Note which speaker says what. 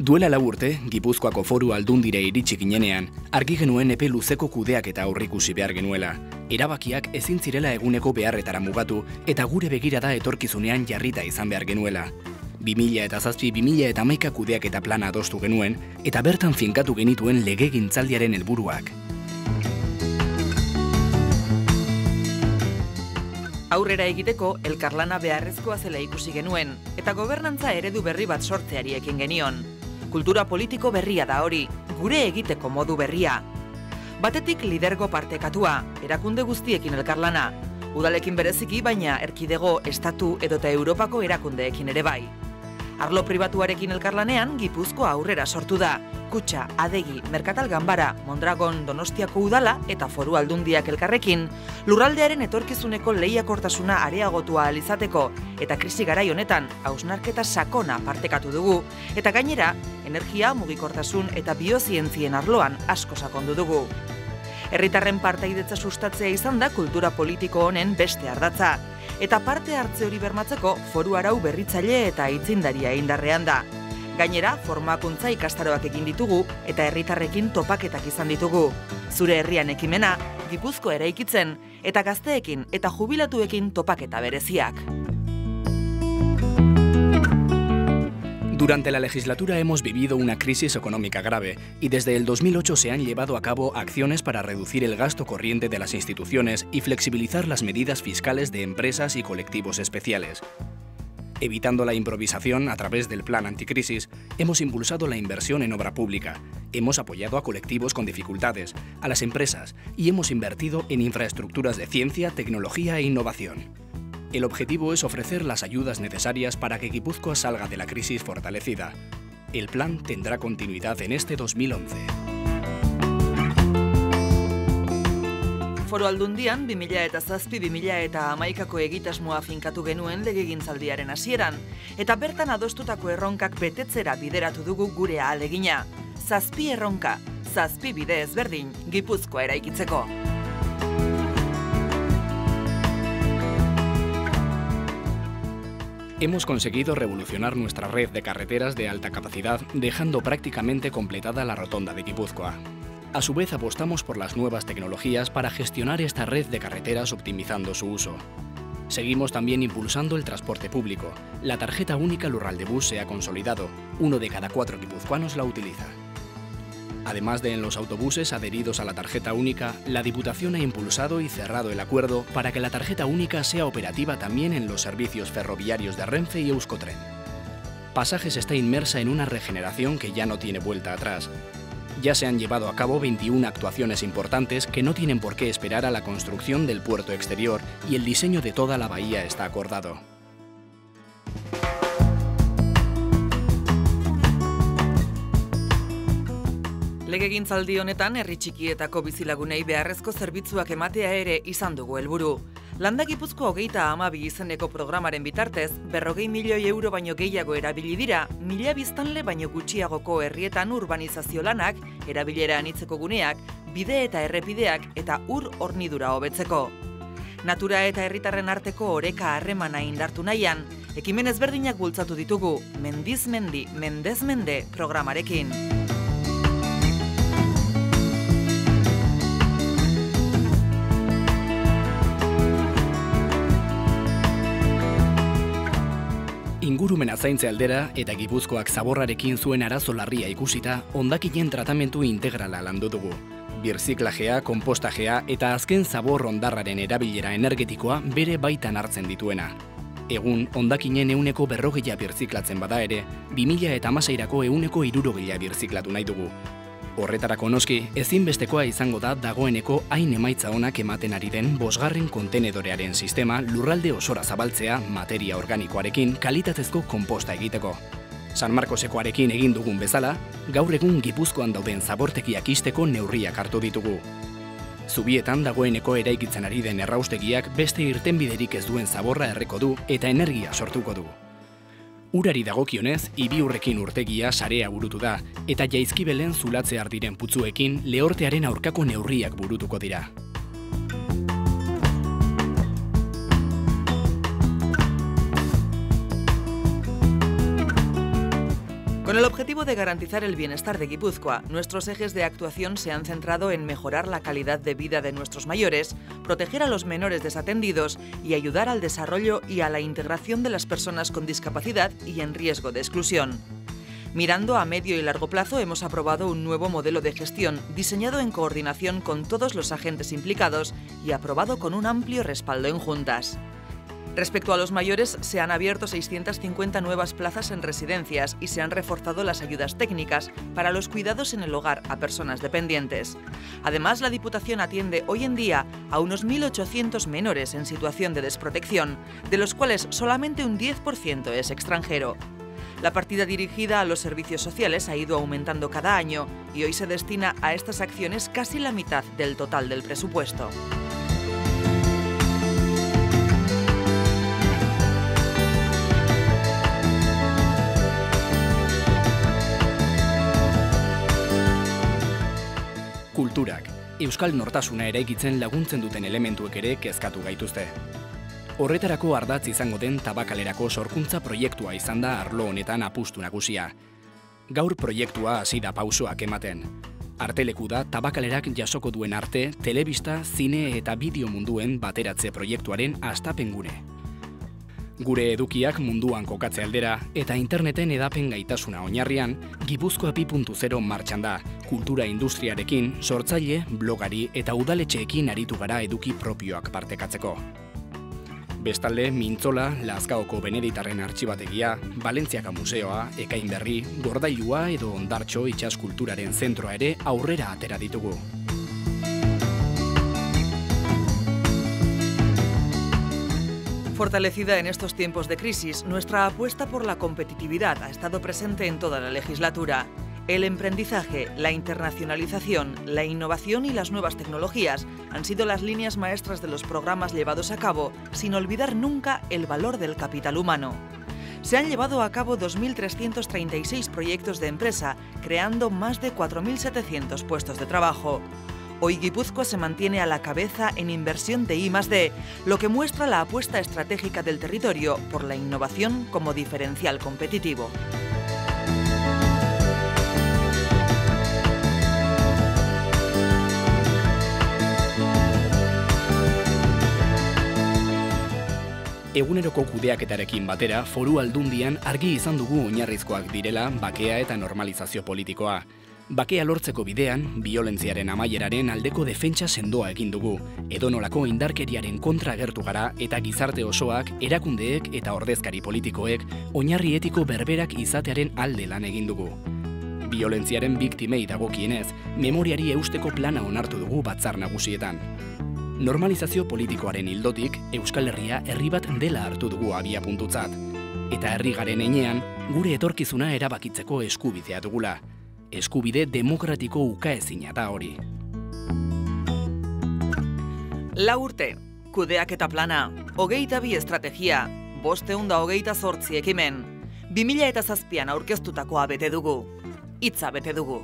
Speaker 1: Duela 4 urte, Gipuzkoako Foru Aldundira iritsi ginenean, argi genuen epe luzeko kudeaketa aurreikusi behar genuela. Erabakiak ezin zirela eguneko beharretara mugatu eta gure begirada etorkizunean jarrita izan behar genuela. 2007-2011 kudeaketa plana adostu genuen eta bertan finkatu genituen legegintzaldiaren helburuak.
Speaker 2: Aurrera egiteko, elkarlana beharrezkoa zela ikusi genuen, eta gobernantza eredu berri bat sortzeari ekin genion. Kultura politiko berria da hori, gure egiteko modu berria. Batetik lidergo partekatua, erakunde guztiekin elkarlana. Udalekin bereziki, baina erkidego, estatu edota Europako erakundeekin ere bai. Arlo pribatuarekin elkarlanean, Gipuzko aurrera sortu da. Kutxa, Adegi, Merkatal Ganbara, Mondragon, Donostiako udala eta Foru Aldundiak elkarrekin, lurraldearen etorkizuneko lehiakortasuna areagotua ahal izateko eta krisi garai honetan hausnarketa sakona partekatu dugu, eta gainera, energia, mugikortasun eta biozientzien arloan asko sakondu dugu. Herritarren partaidetza sustatzea izan da kultura politiko honen beste ardatza, eta parte hartze hori bermatzeko foru arau berritzaile eta aitzindaria indarrean da. Gainera, formakuntza ikastaroak egin ditugu eta herritarrekin topaketak izan ditugu. Zure herrian ekimena, Gipuzko eraikitzen, eta gazteekin eta jubilatuekin topaketa bereziak.
Speaker 1: Durante la legislatura hemos vivido una crisis económica grave y desde el 2008 se han llevado a cabo acciones para reducir el gasto corriente de las instituciones y flexibilizar las medidas fiscales de empresas y colectivos especiales. Evitando la improvisación a través del plan anticrisis, hemos impulsado la inversión en obra pública, hemos apoyado a colectivos con dificultades, a las empresas y hemos invertido en infraestructuras de ciencia, tecnología e innovación. El objetivo es ofrecer las ayudas necesarias para que Gipuzkoa salga de la crisis fortalecida. El plan tendrá continuidad en este 2011.
Speaker 2: Foru Aldundian 2007-2011ko egitasmoa finkatu genuen legegintzaldiaren hasieran, eta bertan adostutako erronkak betetzera bideratu dugu gure ahalegina. 7 erronka, 7 bide ezberdin Gipuzkoa eraikitzeko.
Speaker 1: Hemos conseguido revolucionar nuestra red de carreteras de alta capacidad, dejando prácticamente completada la rotonda de Gipuzkoa. A su vez, apostamos por las nuevas tecnologías para gestionar esta red de carreteras optimizando su uso. Seguimos también impulsando el transporte público. La tarjeta única Lurraldebus se ha consolidado. 1 de cada 4 guipuzcoanos la utiliza. Además de en los autobuses adheridos a la tarjeta única, la Diputación ha impulsado y cerrado el acuerdo para que la tarjeta única sea operativa también en los servicios ferroviarios de Renfe y Euskotren. Pasajes está inmersa en una regeneración que ya no tiene vuelta atrás. Ya se han llevado a cabo 21 actuaciones importantes que no tienen por qué esperar a la construcción del puerto exterior y el diseño de toda la bahía está acordado.
Speaker 2: Legegintzaldi honetan herri txikietako bizilagunei beharrezko zerbitzuak ematea ere izan dugu helburu. Landa Gipuzko 32 izeneko programaren bitartez, 40 milioi euro baino gehiago erabili dira, 1000 biztanle baino gutxiagoko herrietan urbanizazio lanak, erabilera anitzeko guneak, bide eta errepideak eta ur hornidura hobetzeko. Natura eta herritarren arteko oreka harremana indartu nahian, ekimen ezberdinak bultzatu ditugu, mendiz mendi, mendez mende programarekin.
Speaker 1: Ingurumena zaintze aldera eta Gipuzkoak zaborrarekin zuen arazo larria ikusita, hondakinen tratamentu integrala landu dugu. Birziklajea, konpostajea eta azken zabor hondarraren erabilera energetikoa bere baitan hartzen dituena. Egun, hondakinen 40% birziklatzen bada ere, 2016ko 60% birziklatu nahi dugu. Horretarako noski, ezinbestekoa izango da dagoeneko hain emaitza onak ematen ari den 5. kontenedorearen sistema lurralde osora zabaltzea materia organikoarekin kalitatezko konposta egiteko. San Markosekoarekin egin dugun bezala, gaur egun Gipuzkoan dauden zabortegiak ixteko neurriak hartu ditugu. Zubietan dagoeneko eraikitzen ari den erraustegiak beste irtenbiderik ez duen zaborra erreko du eta energia sortuko du. Urari dagokionez, Ibiurrekin urtegia sarea burutu da, eta Jaizkibelen zulatzear diren putzuekin lehortearen aurkako neurriak burutuko dira.
Speaker 2: Con Con el objetivo de garantizar el bienestar de Guipúzcoa, nuestros ejes de actuación se han centrado en mejorar la calidad de vida de nuestros mayores, proteger a los menores desatendidos y ayudar al desarrollo y a la integración de las personas con discapacidad y en riesgo de exclusión. Mirando a medio y largo plazo, hemos aprobado un nuevo modelo de gestión diseñado en coordinación con todos los agentes implicados y aprobado con un amplio respaldo en juntas. Respecto a los mayores, se han abierto 650 nuevas plazas en residencias y se han reforzado las ayudas técnicas para los cuidados en el hogar a personas dependientes. Además, la Diputación atiende hoy en día a unos 1.800 menores en situación de desprotección, de los cuales solamente un 10% es extranjero. La partida dirigida a los servicios sociales ha ido aumentando cada año y hoy se destina a estas acciones casi la mitad del total del presupuesto.
Speaker 1: Kulturak, euskal nortasuna eraikitzen laguntzen duten elementuek ere kezkatu gaituzte. Horretarako ardatz izango den Tabakalerako sorkuntza proiektua izan da arlo honetan apustu nagusia. Gaur proiektua hasi da pausoak ematen. Arteleku da Tabakalerak jasoko duen arte, telebista, zine eta bideo munduen bateratze proiektuaren hastapengune. Gure edukiak munduan kokatze aldera eta interneten edapen gaitasuna oinarrian, Gipuzkoa 2.0 martxan da, kultura industriarekin, sortzaile, blogari eta udaletxeekin aritu gara eduki propioak partekatzeko. Bestalde, Mintzola, Lazkaoko Beneditarren Artxibategia, Balentziaka Museoa, Ekainberri, Gordailua edo Ondartxo itsas kulturaren zentroa ere aurrera atera ditugu.
Speaker 2: Fortalecida en estos tiempos de crisis, nuestra apuesta por la competitividad ha estado presente en toda la legislatura. El emprendizaje, la internacionalización, la innovación y las nuevas tecnologías han sido las líneas maestras de los programas llevados a cabo, sin olvidar nunca el valor del capital humano. Se han llevado a cabo 2.336 proyectos de empresa, creando más de 4.700 puestos de trabajo. Hoy Guipúzcoa se mantiene a la cabeza en inversión de I+D, lo que muestra la apuesta estratégica del territorio por la innovación como diferencial competitivo.
Speaker 1: Eguneroko kudeaketarekin batera, Foru Aldundian argi izan dugu oinarrizkoak direla bakea eta normalizazio politikoa. Bakea lortzeko bidean, biolentziaren amaieraren aldeko defentsa sendoa egin dugu, edonolako indarkeriaren kontra agertu gara eta gizarte osoak, erakundeek eta ordezkari politikoek oinarri etiko berberak izatearen alde lan egin dugu. Biolentziaren biktimei dagokienez, memoriari eusteko plana onartu dugu batzar nagusietan. Normalizazio politikoaren ildotik, Euskal Herria herri bat dela hartu dugu abiapuntutzat. Eta herri garen heinean, gure etorkizuna erabakitzeko eskubidea dugula. Eskubide demokratiko ukaezina da hori.
Speaker 2: 4 urte, kudeaketa plana, 22 estrategia, 528 ekimen, 2007an aurkeztutakoa bete dugu, hitza bete dugu.